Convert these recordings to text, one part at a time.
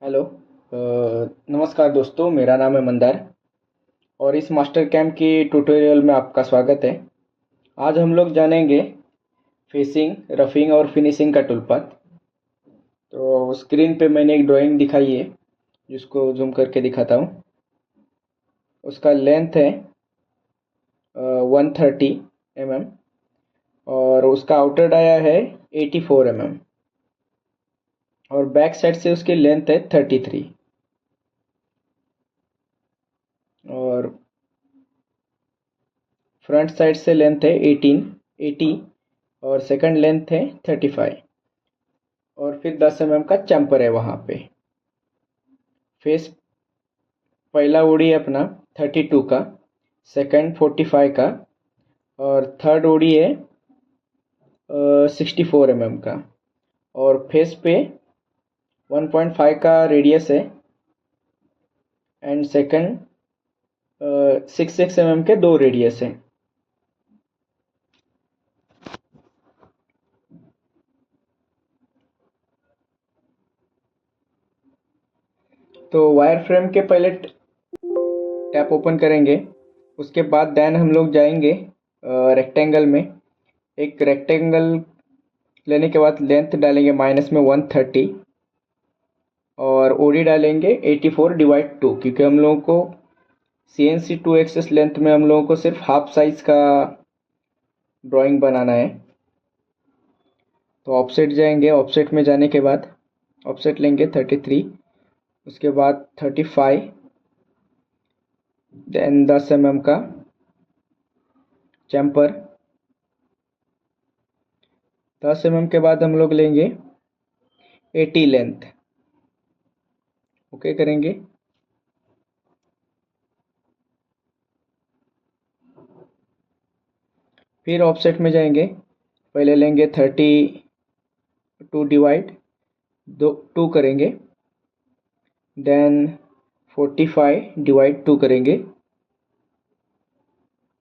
Hello. नमस्कार दोस्तों, मेरा नाम है मंदार और इस मास्टर कैंप की ट्यूटोरियल में आपका स्वागत है। आज हम लोग जानेंगे फेसिंग, रफिंग और फिनिशिंग का टूलपाथ। तो स्क्रीन पे मैंने एक ड्राइंग दिखाई है जिसको जूम करके दिखाता हूँ। उसका लेंथ है 130 mm और उसका आउटर डाया है 84 mm और बैक साइड से उसकी लेंथ है 33 और फ्रंट साइड से लेंथ है 80 और सेकंड लेंथ है 35 और फिर 10 mm का चैम्पर है वहाँ पे। फेस पहला ओडी है अपना 32 का, सेकंड 45 का और थर्ड ओडी है 64 mm का और फेस पे 1.5 का रेडियस है एंड सेकंड 6 के दो रेडियस है। तो वायर फ्रेम के पहले टैप ओपन करेंगे, उसके बाद देन हम लोग जाएंगे रेक्टेंगल में। एक रेक्टेंगल लेने के बाद लेंथ डालेंगे माइनस में 130 और ओडी डालेंगे 84/2 क्योंकि हम लोगों को CNC 2 एक्सेस लेंथ में हम लोगों को सिर्फ हाफ साइज का ड्राइंग बनाना है। तो ऑफसेट जाएंगे, ऑफसेट में जाने के बाद ऑफसेट लेंगे 33, उसके बाद 35, देन 10 mm का चैम्पर। 10 mm के बाद हम लोग लेंगे 80 लेंथ, ओके करेंगे। फिर ऑफसेट में जाएंगे, पहले लेंगे 32 डिवाइड दो 2 करेंगे, देन 45/2 करेंगे,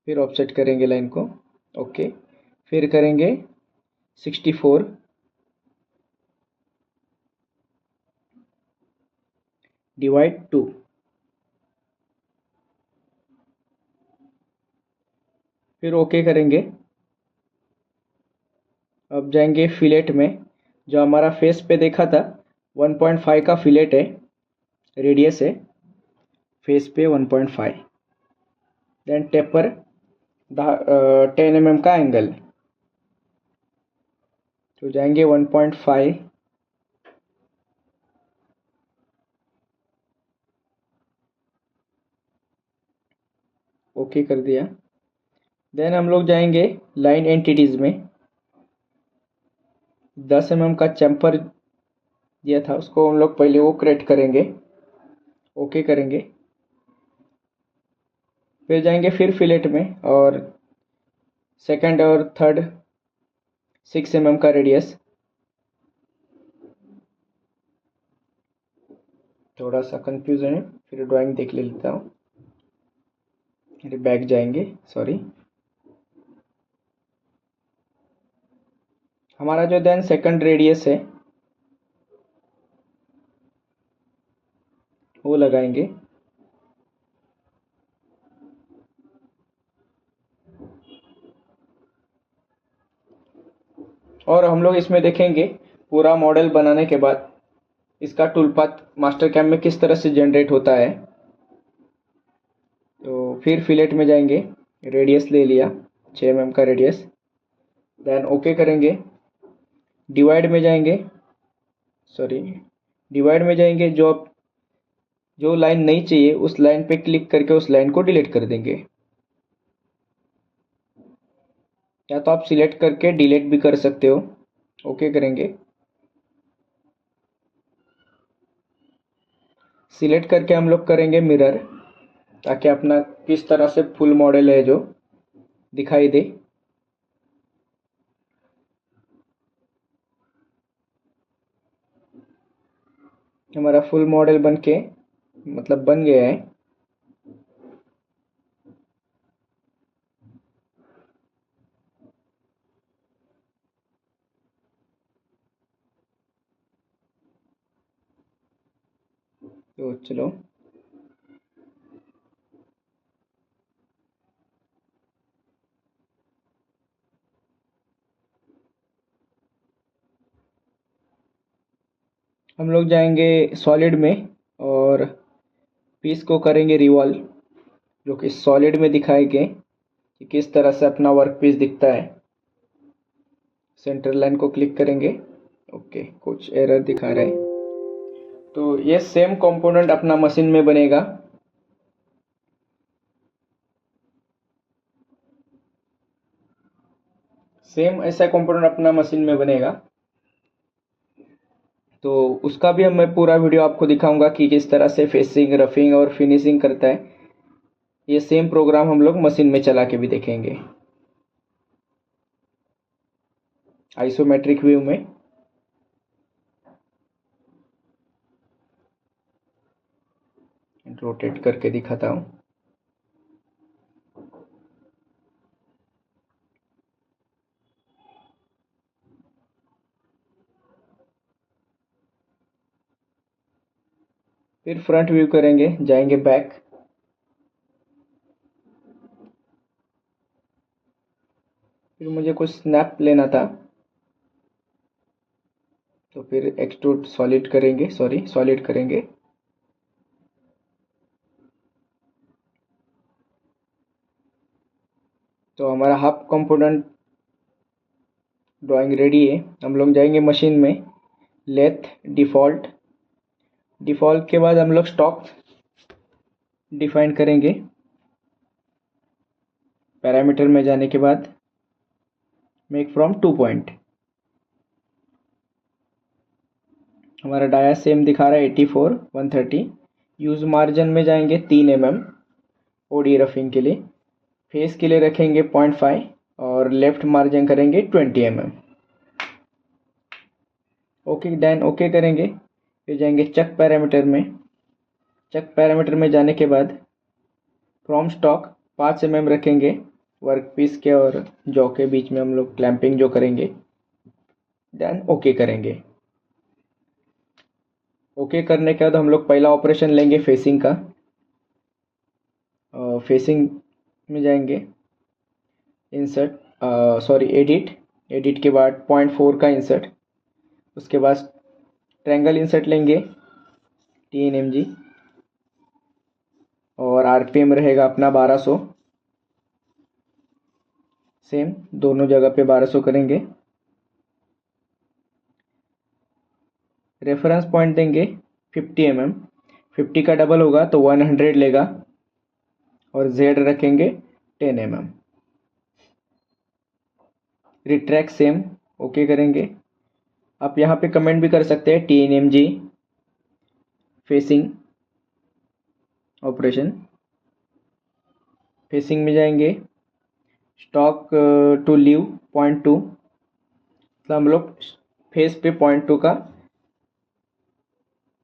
फिर ऑफसेट करेंगे लाइन को, ओके। फिर करेंगे 64/2, फिर ओके करेंगे। अब जाएंगे फिलेट में, जो हमारा फेस पे देखा था 1.5 का फिलेट है, रेडियस है फेस पे 1.5, देन टेपर 10 mm का एंगल। तो जाएंगे 1.5, ओके कर दिया। देन हम लोग जाएंगे लाइन एंटिटीज में, 10 mm का चैम्पर दिया था उसको हम लोग पहले वो क्रिएट करेंगे, ओके करेंगे। फिर जाएंगे फिर फिलेट में और सेकंड और थर्ड 6 mm का रेडियस। थोड़ा सा कंफ्यूजन है, फिर ड्राइंग देख लेता हूँ। अरे बैक जाएंगे, सॉरी। हमारा जो देन सेकंड रेडियस है वो लगाएंगे, और हम लोग इसमें देखेंगे पूरा मॉडल बनाने के बाद इसका टूल पाथ मास्टर कैम में किस तरह से जनरेट होता है। तो फिर फिलेट में जाएंगे, रेडियस ले लिया 6 mm का रेडियस, देन ओके करेंगे। डिवाइड में जाएंगे, सॉरी, डिवाइड में जाएंगे, जो लाइन नहीं चाहिए उस लाइन पे क्लिक करके उस लाइन को डिलीट कर देंगे, या तो आप सिलेक्ट करके डिलीट भी कर सकते हो, ओके करेंगे। सिलेक्ट करके हम लोग करेंगे मिरर, ताकि अपना किस तरह से फुल मॉडल है जो दिखाई दे। हमारा फुल मॉडल बन के मतलब बन गया है। तो चलो हम लोग जाएंगे सॉलिड में और पीस को करेंगे रिवॉल्व, जो कि सॉलिड में दिखाएंगे कि किस तरह से अपना वर्क पीस दिखता है। सेंटर लाइन को क्लिक करेंगे। ओके, कुछ एरर दिखा रहा है। तो ये सेम कंपोनेंट अपना मशीन में बनेगा। सेम ऐसा कंपोनेंट अपना मशीन में बनेगा, तो उसका भी मैं पूरा वीडियो आपको दिखाऊंगा कि किस तरह से फेसिंग, रफिंग और फिनिशिंग करता है। ये सेम प्रोग्राम हम लोग मशीन में चला के भी देखेंगे आइसोमेट्रिक व्यू में। रोटेट करके दिखाता हूँ। फिर फ्रंट व्यू करेंगे, जाएंगे बैक। फिर मुझे कुछ स्नैप लेना था, तो फिर एक्सट्रूड सॉलिड करेंगे, सॉलिड करेंगे। तो हमारा हाफ कंपोनेंट ड्राइंग रेडी है। हम लोग जाएंगे मशीन में, लेथ, डिफ़ॉल्ट। डिफ़ॉल्ट के बाद हम लोग स्टॉक डिफाइन करेंगे। पैरामीटर में जाने के बाद मेक फ्रॉम 2 पॉइंट। हमारा डाया सेम दिखा रहा है 84 130। यूज मार्जिन में जाएंगे 3 mm ओडी रफिंग के लिए। फेस के लिए रखेंगे 0.5 और लेफ्ट मार्जिन करेंगे 20 mm। ओके, देन ओके करेंगे। फिर जाएंगे चक पैरामीटर में। चक पैरामीटर में जाने के बाद फ्रॉम स्टॉक 5 mm रखेंगे। वर्क पीस के और जॉ के बीच में हम लोग क्लैंपिंग जो करेंगे। देन ओके करेंगे। ओके करने के बाद हम लोग पहला ऑपरेशन लेंगे फेसिंग का। फेसिंग में जाएंगे, इंसर्ट, एडिट। एडिट के बाद 0.4 का इंसर्ट। उसके बाद ट्रायंगल इंसर्ट लेंगे 3 mg और आरपीएम रहेगा अपना 1200। सेम दोनों जगह पे 1200 करेंगे। रेफरेंस पॉइंट देंगे 50 mm। 50 का डबल होगा तो 100 लेगा। और जेड रखेंगे 10 mm। रिट्रैक्ट सेम, ओके करेंगे। आप यहाँ पे कमेंट भी कर सकते हैं TNMG फेसिंग ऑपरेशन। फेसिंग में जाएंगे, स्टॉक टू लीव 0.2, मतलब हम लोग फेस पे 0.2 का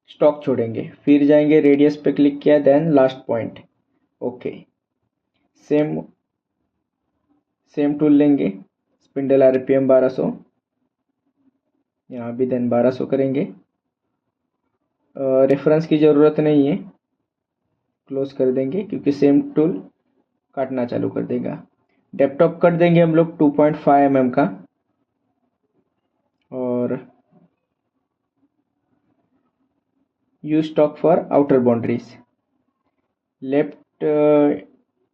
स्टॉक छोड़ेंगे। फिर जाएंगे रेडियस पे क्लिक किया, then last point. Okay, same tool लेंगे, स्पिंडल आरपीएम 1200, यहाँ भी देन 1200 करेंगे। रेफरेंस की ज़रूरत नहीं है, क्लोज कर देंगे क्योंकि सेम टूल काटना चालू कर देगा। डेप्थ कट देंगे हम लोग 2.5 mm का। और use stock for outer boundaries. Left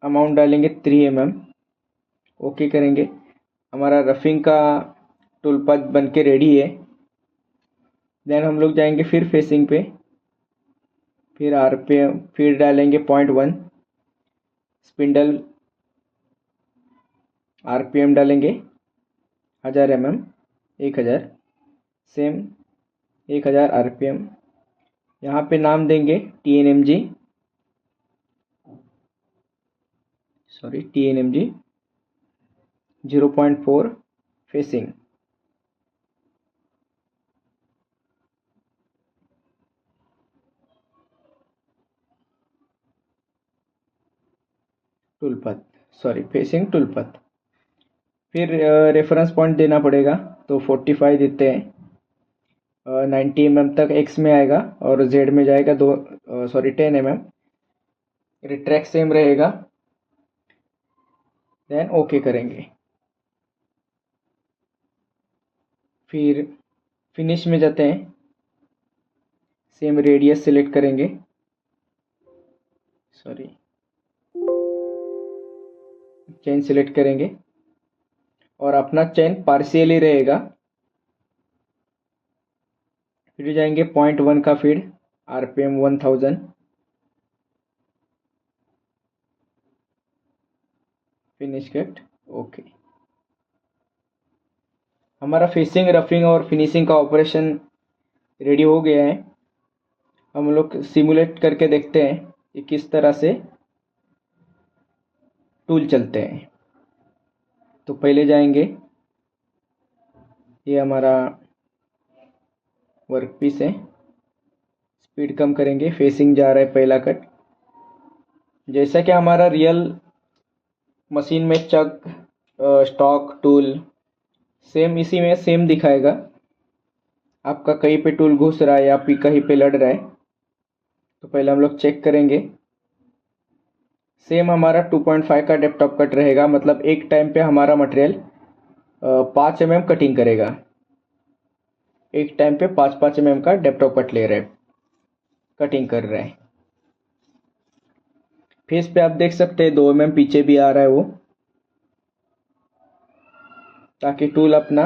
amount डालेंगे 3 mm। ओके करेंगे। हमारा रफिंग का टूल पाथ बन के रेडी है। देन हम लोग जाएंगे फिर फेसिंग पे, फिर आरपीएम, फिर डालेंगे 0.1। स्पिंडल आरपीएम डालेंगे 1000 mm, 1000। Same 1000 RPM. यहाँ पे नाम देंगे TNMG, TNMG 0.4 facing. Facing tool path. फिर रेफरेंस पॉइंट देना पड़ेगा, तो 45 देते हैं। 90 mm तक एक्स में आएगा और जेड में जाएगा सॉरी 10 mm, रिट्रैक्ट सेम रहेगा। देन ओके करेंगे। फिर फिनिश में जाते हैं, सेम रेडियस सिलेक्ट करेंगे, सॉरी चेन सिलेक्ट करेंगे और अपना चेन पार्शियली रहेगा। फिर जाएंगे 0.1 का feed, RPM 1000, finish cut, okay. हमारा फेसिंग, रफिंग और फिनिशिंग का ऑपरेशन रेडी हो गया है। हम लोग सिमुलेट करके देखते हैं कि किस तरह से टूल चलते हैं। तो पहले जाएंगे, ये हमारा वर्क पीस है, स्पीड कम करेंगे, फेसिंग जा रहा है पहला कट। जैसा कि हमारा रियल मशीन में चक, स्टॉक, टूल सेम इसी में सेम दिखाएगा। आपका कहीं पे टूल घुस रहा है या फिर कहीं पे लड़ रहा है, तो पहले हम लोग चेक करेंगे। सेम हमारा 2.5 का डेप्थ ऑफ कट रहेगा, मतलब एक टाइम पे हमारा मटेरियल 5 mm कटिंग करेगा। एक टाइम पे 5-5 mm का डेप्थ ऑफ कट ले रहा है, कटिंग कर रहा है। फेस पे आप देख सकते हैं 2 mm पीछे भी आ रहा है वो, ताकि टूल अपना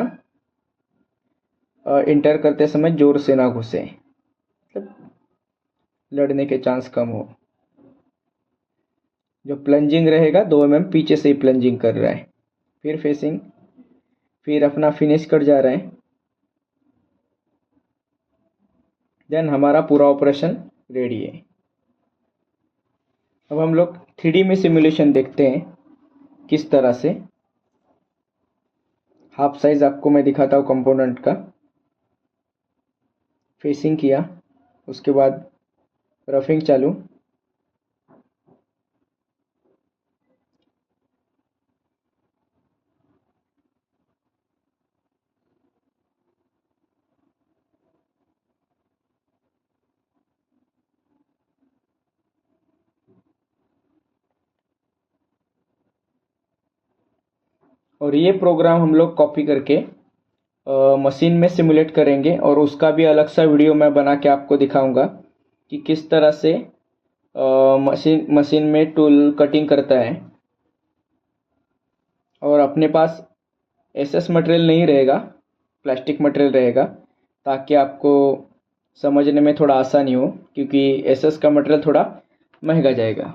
इंटर करते समय जोर से ना घुसे, मतलब लड़ने के चांस कम हो। जो प्लंजिंग रहेगा 2 mm पीछे से ही प्लंजिंग कर रहा है। फिर फेसिंग, फिर अपना फिनिश कर जा रहा है। देन हमारा पूरा ऑपरेशन रेडी है। अब हम लोग 3D में सिमुलेशन देखते हैं किस तरह से। हाफ साइज आपको मैं दिखाता हूँ कंपोनेंट का। फेसिंग किया, उसके बाद रफिंग चालू, और ये प्रोग्राम हम लोग कॉपी करके मशीन में सिमुलेट करेंगे और उसका भी अलग सा वीडियो मैं बना के आपको दिखाऊंगा कि किस तरह से मशीन में टूल कटिंग करता है। और अपने पास एसएस मटेरियल नहीं रहेगा, प्लास्टिक मटेरियल रहेगा, ताकि आपको समझने में थोड़ा आसानी हो, क्योंकि एसएस का मटेरियल थोड़ा महंगा जाएगा।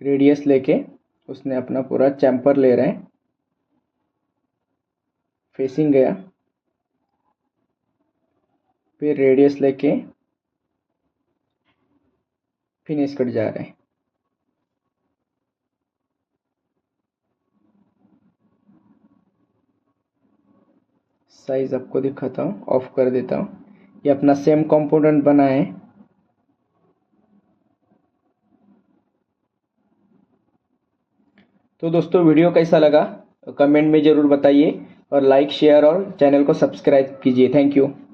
रेडियस लेके उसने अपना पूरा चैम्पर ले रहा है। फेसिंग गया, फिर रेडियस लेके फिनिश कट जा रहा है। साइज आपको दिखाता हूँ, ऑफ कर देता हूँ। ये अपना सेम कंपोनेंट बना है। तो दोस्तों वीडियो कैसा लगा कमेंट में ज़रूर बताइए और लाइक, शेयर और चैनल को सब्सक्राइब कीजिए। Thank you.